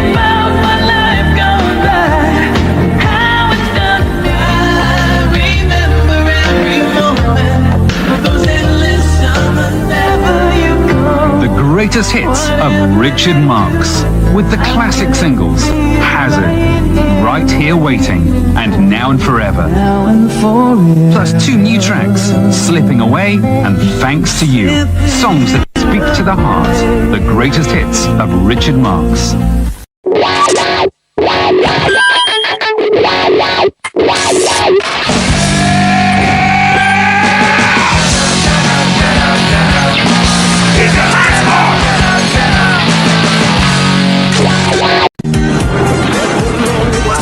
about my life gone by, how it's done me. I remember every moment, those endless summer never you come. The greatest hits of Richard Marx, with the classic singles Hazard, Right Here Waiting, and Now and Forever. Now and forever. Plus 2 new tracks, Slipping Away and Thanks to You. Songs that speak to the heart. The greatest hits of Richard Marx.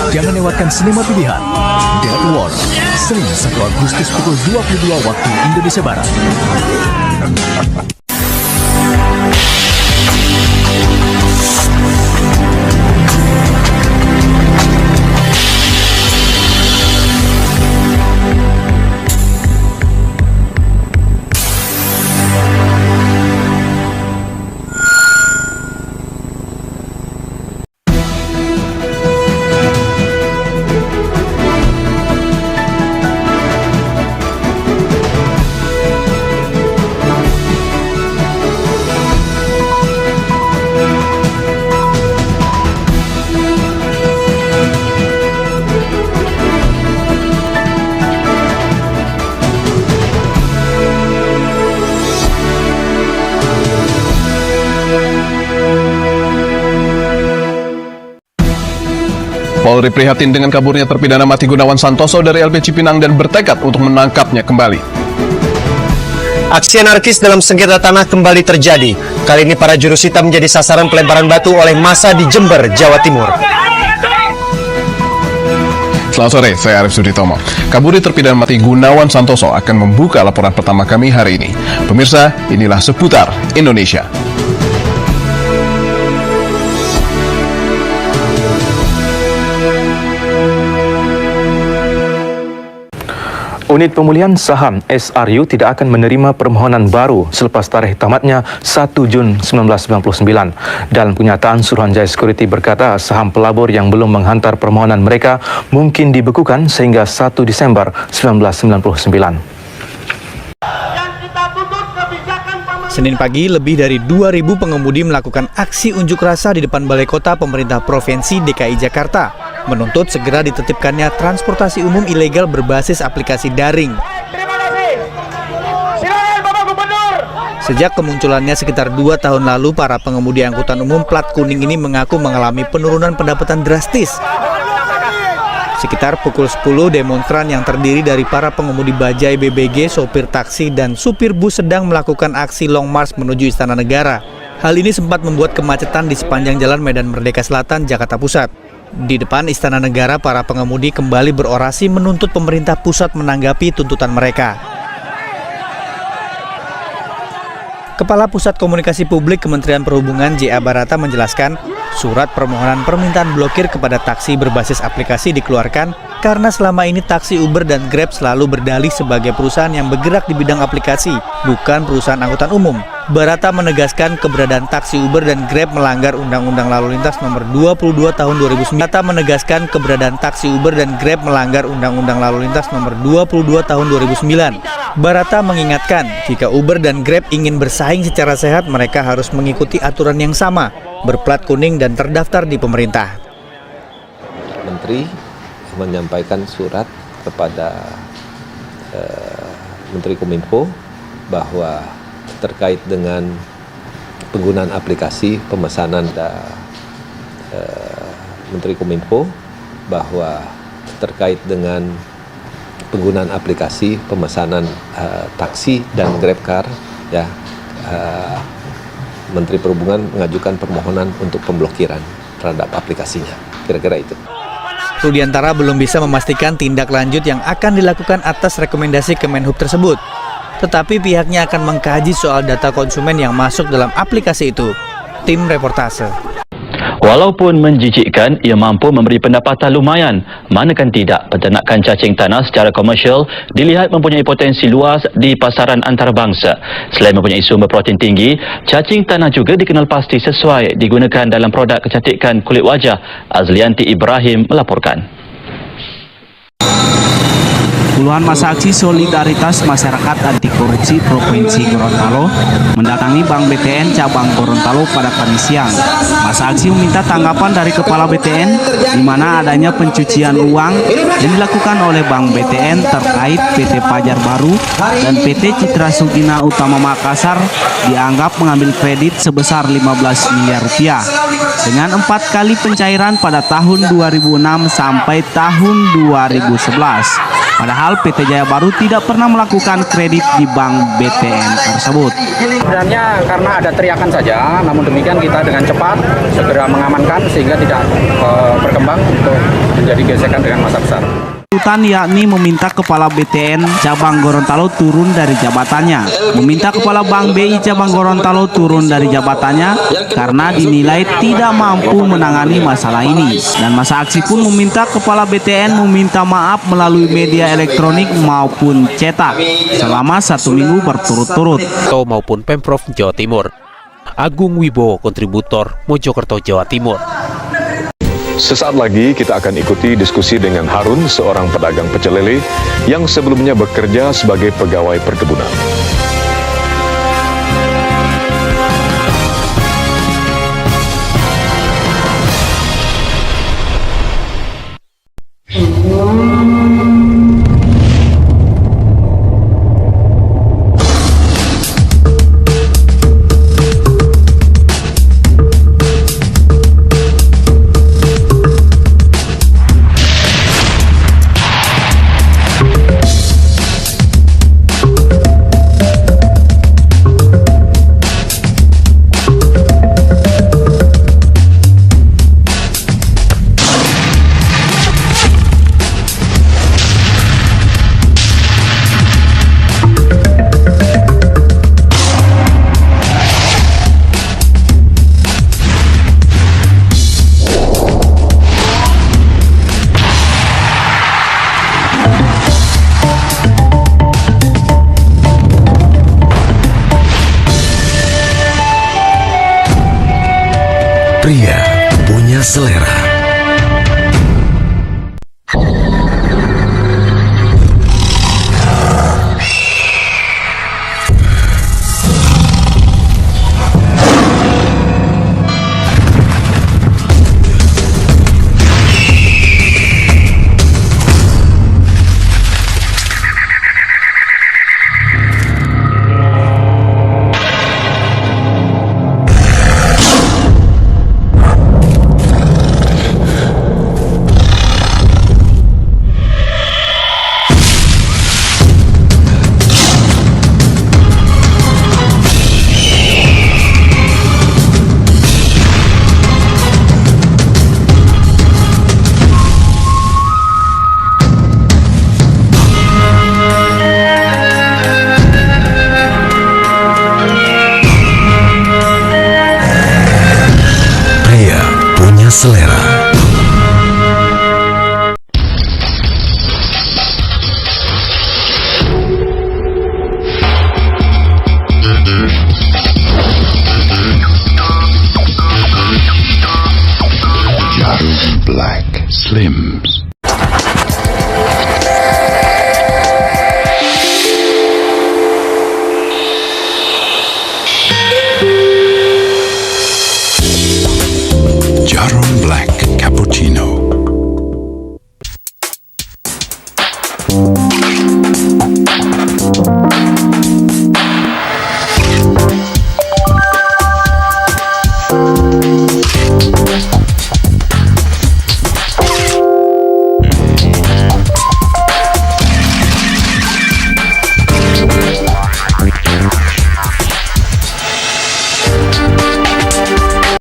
Jangan lewatkan sinema pilihan Dead War, Senin 1 Agustus pukul 22 waktu Indonesia Barat. Polri prihatin dengan kaburnya terpidana mati Gunawan Santoso dari LP Cipinang dan bertekad untuk menangkapnya kembali. Aksi anarkis dalam sengketa tanah kembali terjadi. Kali ini para jurusita menjadi sasaran pelemparan batu oleh massa di Jember, Jawa Timur. Selamat sore, saya Arif Suditomo. Kaburi terpidana mati Gunawan Santoso akan membuka laporan pertama kami hari ini. Pemirsa, inilah seputar Indonesia. Unit Pemulihan Saham SRU tidak akan menerima permohonan baru selepas tarikh tamatnya 1 Jun 1999. Dalam kenyataan, Suruhanjaya Security berkata saham pelabur yang belum menghantar permohonan mereka mungkin dibekukan sehingga 1 Desember 1999. Senin pagi, lebih dari 2.000 pengemudi melakukan aksi unjuk rasa di depan Balai Kota Pemerintah Provinsi DKI Jakarta, menuntut segera ditertibkannya transportasi umum ilegal berbasis aplikasi daring. Sejak kemunculannya sekitar 2 tahun lalu, para pengemudi angkutan umum plat kuning ini mengaku mengalami penurunan pendapatan drastis. Sekitar pukul 10, demonstran yang terdiri dari para pengemudi bajai BBG, sopir taksi, dan supir bus sedang melakukan aksi long march menuju Istana Negara. Hal ini sempat membuat kemacetan di sepanjang Jalan Medan Merdeka Selatan, Jakarta Pusat. Di depan Istana Negara, para pengemudi kembali berorasi menuntut pemerintah pusat menanggapi tuntutan mereka. Kepala Pusat Komunikasi Publik Kementerian Perhubungan J.A. Barata menjelaskan, surat permohonan permintaan blokir kepada taksi berbasis aplikasi dikeluarkan karena selama ini taksi Uber dan Grab selalu berdalih sebagai perusahaan yang bergerak di bidang aplikasi, bukan perusahaan angkutan umum. Barata menegaskan keberadaan taksi Uber dan Grab melanggar Undang-Undang Lalu Lintas Nomor 22 Tahun 2009. Barata menegaskan keberadaan taksi Uber dan Grab melanggar Undang-Undang Lalu Lintas Nomor 22 Tahun 2009. Barata mengingatkan, jika Uber dan Grab ingin bersaing secara sehat, mereka harus mengikuti aturan yang sama, berplat kuning dan terdaftar di pemerintah. Menteri menyampaikan surat kepada Menteri Kominfo bahwa terkait dengan penggunaan aplikasi pemesanan Menteri Kominfo bahwa terkait dengan penggunaan aplikasi pemesanan taksi dan GrabCar, ya, Menteri Perhubungan mengajukan permohonan untuk pemblokiran terhadap aplikasinya. Kira-kira itu. Rudiantara belum bisa memastikan tindak lanjut yang akan dilakukan atas rekomendasi Kemenhub tersebut. Tetapi pihaknya akan mengkaji soal data konsumen yang masuk dalam aplikasi itu. Tim Reportase. Walaupun menjijikkan, ia mampu memberi pendapatan lumayan. Manakan tidak, peternakan cacing tanah secara komersial dilihat mempunyai potensi luas di pasaran antarabangsa. Selain mempunyai sumber protein tinggi, cacing tanah juga dikenal pasti sesuai digunakan dalam produk kecantikan kulit wajah. Azlianti Ibrahim melaporkan. Puluhan masa aksi solidaritas masyarakat anti korupsi Provinsi Gorontalo mendatangi Bank BTN cabang Gorontalo pada Kamis siang. Masa aksi meminta tanggapan dari Kepala BTN di mana adanya pencucian uang yang dilakukan oleh Bank BTN terkait PT Pajar Baru dan PT Citra Sugina Utama Makassar dianggap mengambil kredit sebesar 15 miliar rupiah dengan 4 kali pencairan pada tahun 2006 sampai tahun 2011. Padahal PT Jaya Baru tidak pernah melakukan kredit di Bank BTN tersebut. Sebenarnya karena ada teriakan saja, namun demikian kita dengan cepat segera mengamankan sehingga tidak berkembang untuk menjadi gesekan dengan massa besar. Tuntutan yakni meminta Kepala BTN cabang Gorontalo turun dari jabatannya, meminta Kepala Bank BI cabang Gorontalo turun dari jabatannya karena dinilai tidak mampu menangani masalah ini. Dan masa aksi pun meminta Kepala BTN meminta maaf melalui media elektronik maupun cetak selama 1 minggu berturut-turut. Maupun Pemprov Jawa Timur. Agung Wibowo, kontributor Mojokerto, Jawa Timur. Sesaat lagi kita akan ikuti diskusi dengan Harun, seorang pedagang pecel lele yang sebelumnya bekerja sebagai pegawai perkebunan. Pria punya selera. Selera. Jarum Black Slims. Jarum Black